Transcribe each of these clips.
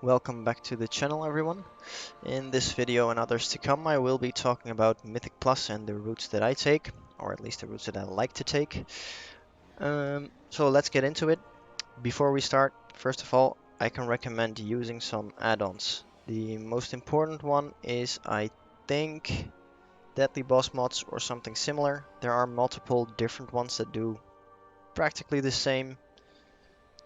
Welcome back to the channel, everyone. In this video and others to come, I will be talking about Mythic Plus and the routes that I take, or at least the routes that I like to take. So let's get into it. Before we start, first of all, I can recommend using some add-ons. The most important one is, I think, Deadly Boss mods or something similar. There are multiple different ones that do practically the same.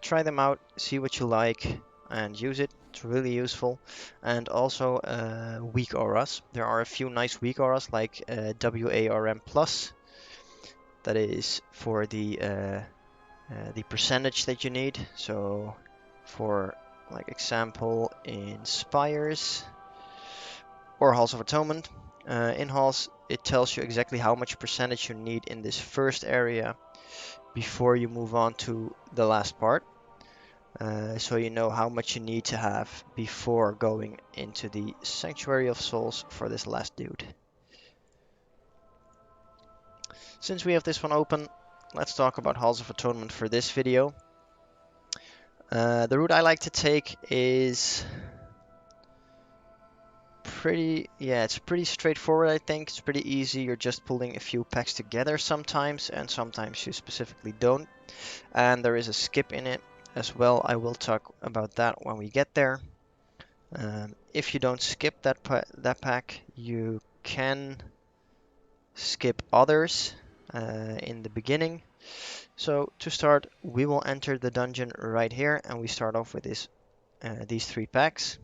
Try them out, see what you like, and use it. It's really useful. And also weak auras. There are a few nice weak auras like WARM Plus. That is for the percentage that you need. So for like example in Spires or Halls of Atonement. In Halls it tells you exactly how much percentage you need in this first area before you move on to the last part. So you know how much you need to have before going into the Sanctuary of Souls for this last dude. Since we have this one open, let's talk about Halls of Atonement for this video. The route I like to take is it's pretty straightforward, I think. It's pretty easy. You're just pulling a few packs together sometimes, and sometimes you specifically don't. And there is a skip in it as well. I will talk about that when we get there. If you don't skip that pack, you can skip others in the beginning. So to start, we will enter the dungeon right here, and we start off with these three packs.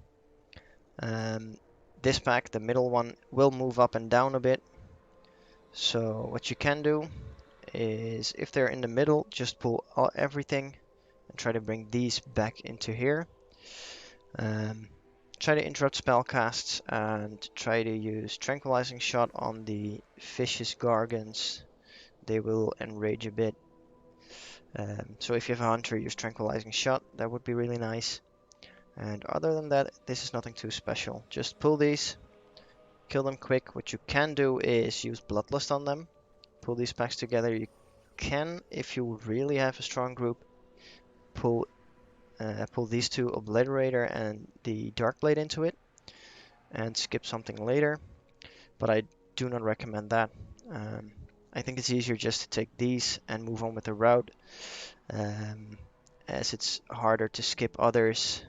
This pack, the middle one, will move up and down a bit. So what you can do is, if they're in the middle, just pull everything and try to bring these back into here. Try to interrupt spell casts and try to use Tranquilizing Shot on the Vicious Gargants. They will enrage a bit. So if you have a hunter, use Tranquilizing Shot. That would be really nice. And other than that, this is nothing too special. Just pull these, kill them quick. What you can do is use Bloodlust on them. Pull these packs together. You can, if you really have a strong group, pull these two, Obliterator and the Darkblade, into it and skip something later, but I do not recommend that. I think it's easier just to take these and move on with the route, as it's harder to skip others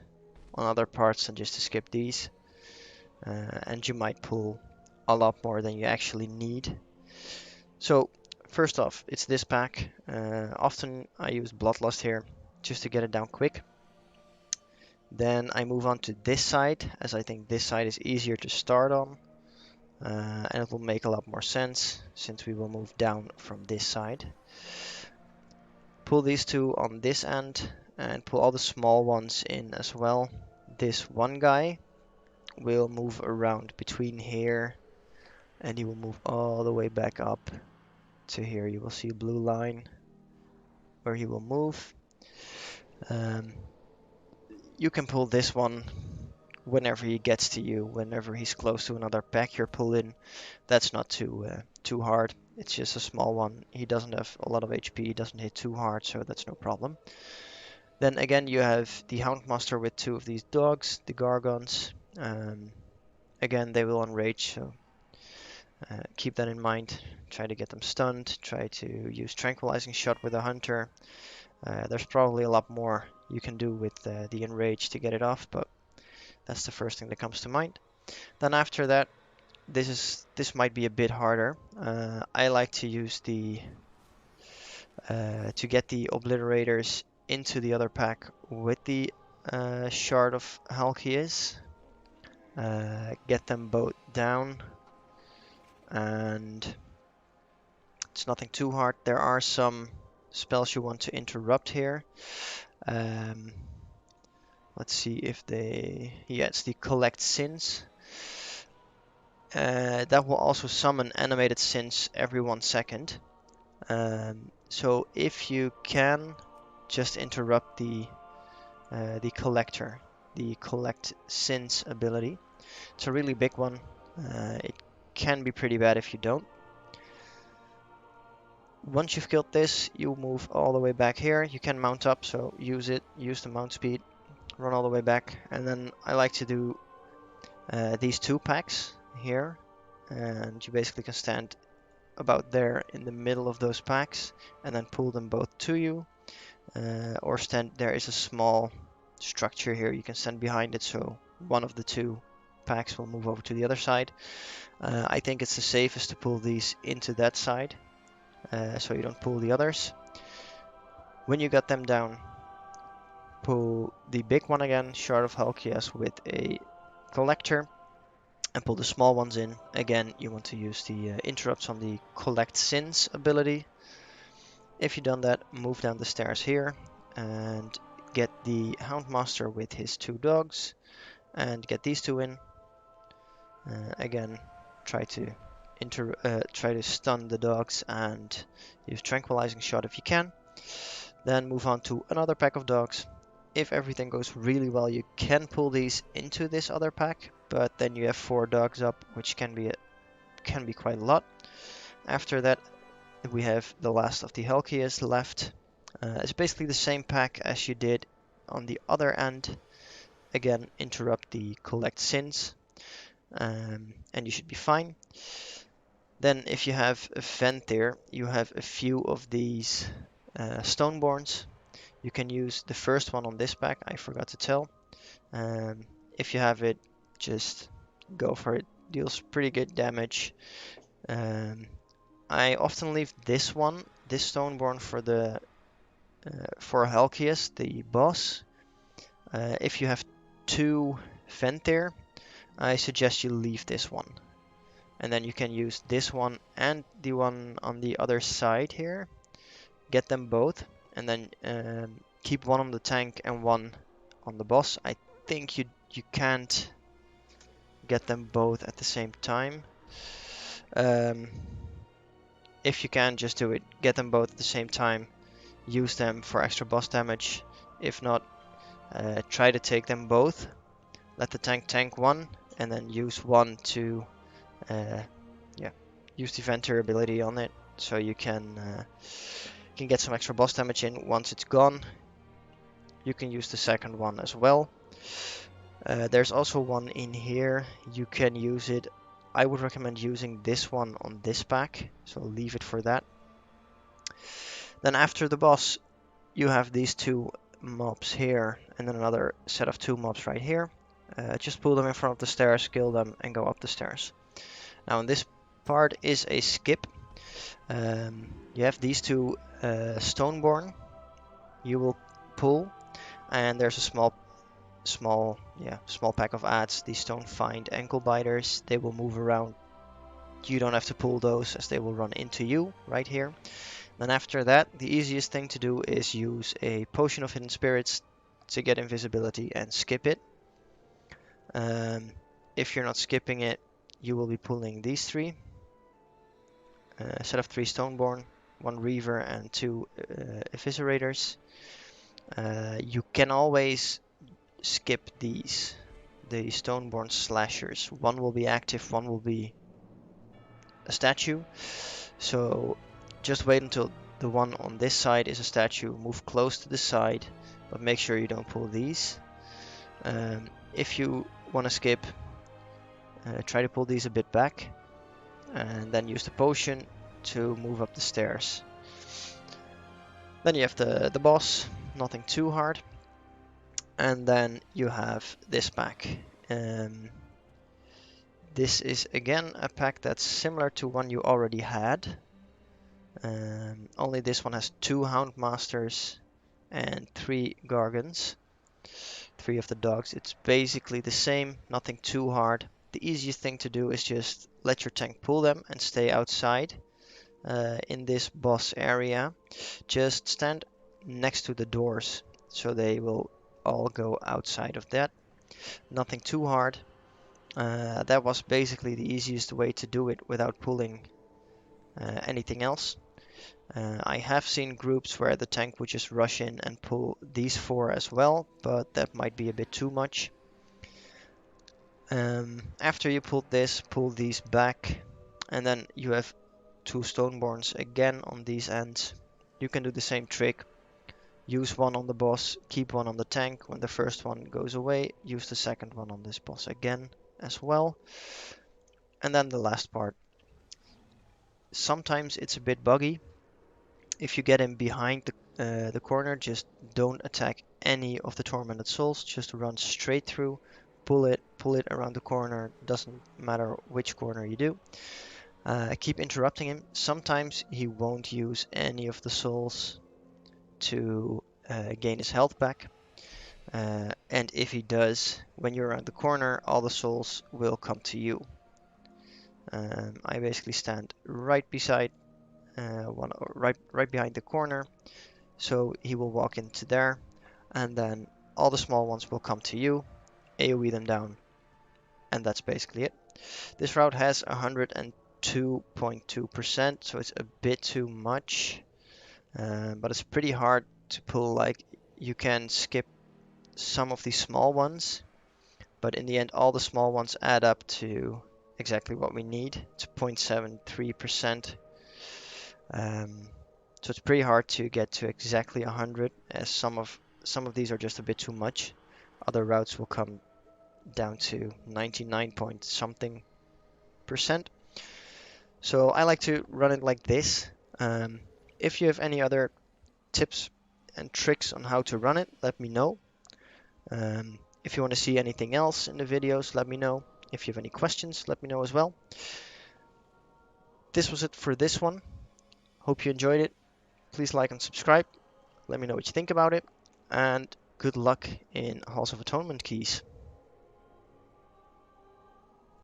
on other parts than just to skip these, and you might pull a lot more than you actually need. So first off, it's this pack. Often I use Bloodlust here just to get it down quick. Then I move on to this side, as I think this side is easier to start on. And it will make a lot more sense since we will move down from this side. Pull these two on this end and pull all the small ones in as well. This one guy will move around between here and he will move all the way back up to here. You will see a blue line where he will move. You can pull this one whenever he gets to you, whenever he's close to another pack you're pulling. That's not too hard. It's just a small one. He doesn't have a lot of HP, he doesn't hit too hard, so that's no problem. Then again, you have the Houndmaster with two of these dogs, the Gargons. Again, they will enrage, so keep that in mind. Try to get them stunned, try to use Tranquilizing Shot with a Hunter. There's probably a lot more you can do with the enrage to get it off, but that's the first thing that comes to mind. Then after that, this might be a bit harder. I like to use to get the Obliterators into the other pack with the Shard of Halkias. Get them both down, and it's nothing too hard. There are some spells you want to interrupt here. Let's see if it's the Collect Sins. That will also summon animated sins every 1 second. So if you can, just interrupt the collector, the Collect Sins ability. It's a really big one. It can be pretty bad if you don't. Once you've killed this, you move all the way back here. You can mount up, so use the mount speed. run all the way back, and then I like to do these 2 packs here, and you basically can stand about there in the middle of those packs and then pull them both to you, or stand, there is a small structure here, you can stand behind it, so one of the 2 packs will move over to the other side. I think it's the safest to pull these into that side, so you don't pull the others. When you got them down, pull the big one again, Shard of Halkias, with a collector, and pull the small ones in. Again, you want to use the interrupts on the Collect Sins ability. If you've done that, move down the stairs here and get the Houndmaster with his 2 dogs, and get these 2 in. Again, try to stun the dogs and use Tranquilizing Shot if you can. Then move on to another pack of dogs. If everything goes really well, you can pull these into this other pack, but then you have 4 dogs up, which can be quite a lot. After that, we have the last of the Helkias left. It's basically the same pack as you did on the other end. Again, interrupt the Collect Sins, and you should be fine. Then if you have a Ventir, you have a few of these Stoneborns. You can use the first one on this pack, I forgot to tell. If you have it, just go for it. Deals pretty good damage. I often leave this one, this Stoneborn, for Halkias, the boss. If you have 2 Ventir, I suggest you leave this one. And then you can use this one and the one on the other side here. Get them both, and then keep one on the tank and one on the boss. I think you can't get them both at the same time. If you can, just do it. Get them both at the same time. Use them for extra boss damage. If not, try to take them both. Let the tank one, and then use one to use the Ventir ability on it, so you can get some extra boss damage in. Once it's gone, you can use the second one as well. There's also one in here. You can use it. I would recommend using this one on this pack, so leave it for that. Then after the boss, you have these 2 mobs here, and then another set of 2 mobs right here. Just pull them in front of the stairs, kill them, and go up the stairs. Now in this part is a skip. You have these 2 Stoneborn. You will pull, and there's a small pack of adds, the Stone Find Ankle Biters. They will move around. You don't have to pull those, as they will run into you right here. Then after that, the easiest thing to do is use a Potion of Hidden Spirits to get invisibility and skip it. If you're not skipping it, you will be pulling these 3. A set of 3 Stoneborn, 1 Reaver, and 2 Eviscerators. You can always skip the Stoneborn slashers. One will be active, one will be a statue. So just wait until the one on this side is a statue. Move close to the side, but make sure you don't pull these. If you want to skip, try to pull these a bit back, and then use the potion to move up the stairs. Then you have the boss, nothing too hard. And then you have this pack. This is again a pack that's similar to one you already had. Only this one has 2 Houndmasters and 3 Gargons. 3 of the dogs. It's basically the same, nothing too hard. The easiest thing to do is just let your tank pull them and stay outside in this boss area. Just stand next to the doors, so they will all go outside of that. Nothing too hard. That was basically the easiest way to do it without pulling anything else. I have seen groups where the tank would just rush in and pull these 4 as well, but that might be a bit too much. After you pull these back, and then you have 2 Stoneborns again on these ends. You can do the same trick. use one on the boss, keep one on the tank. When the first one goes away, use the second one on this boss again as well. And then the last part. Sometimes it's a bit buggy. If you get him behind the corner, just don't attack any of the tormented souls. Just run straight through, pull it around the corner. Doesn't matter which corner you do. Keep interrupting him. Sometimes he won't use any of the souls to gain his health back. And if he does, when you're around the corner, all the souls will come to you. I basically stand right beside right behind the corner, so he will walk into there, and then all the small ones will come to you, AoE them down, and that's basically it. This route has 102.2%, so it's a bit too much, but it's pretty hard to pull. Like, you can skip some of these small ones, but in the end all the small ones add up to exactly what we need. It's 0.73%. So it's pretty hard to get to exactly 100, as some of these are just a bit too much. Other routes will come down to 99 point something percent. So I like to run it like this. If you have any other tips and tricks on how to run it, let me know. If you want to see anything else in the videos, let me know. If you have any questions, let me know as well. This was it for this one. Hope you enjoyed it. Please like and subscribe. Let me know what you think about it. And good luck in Halls of Atonement keys.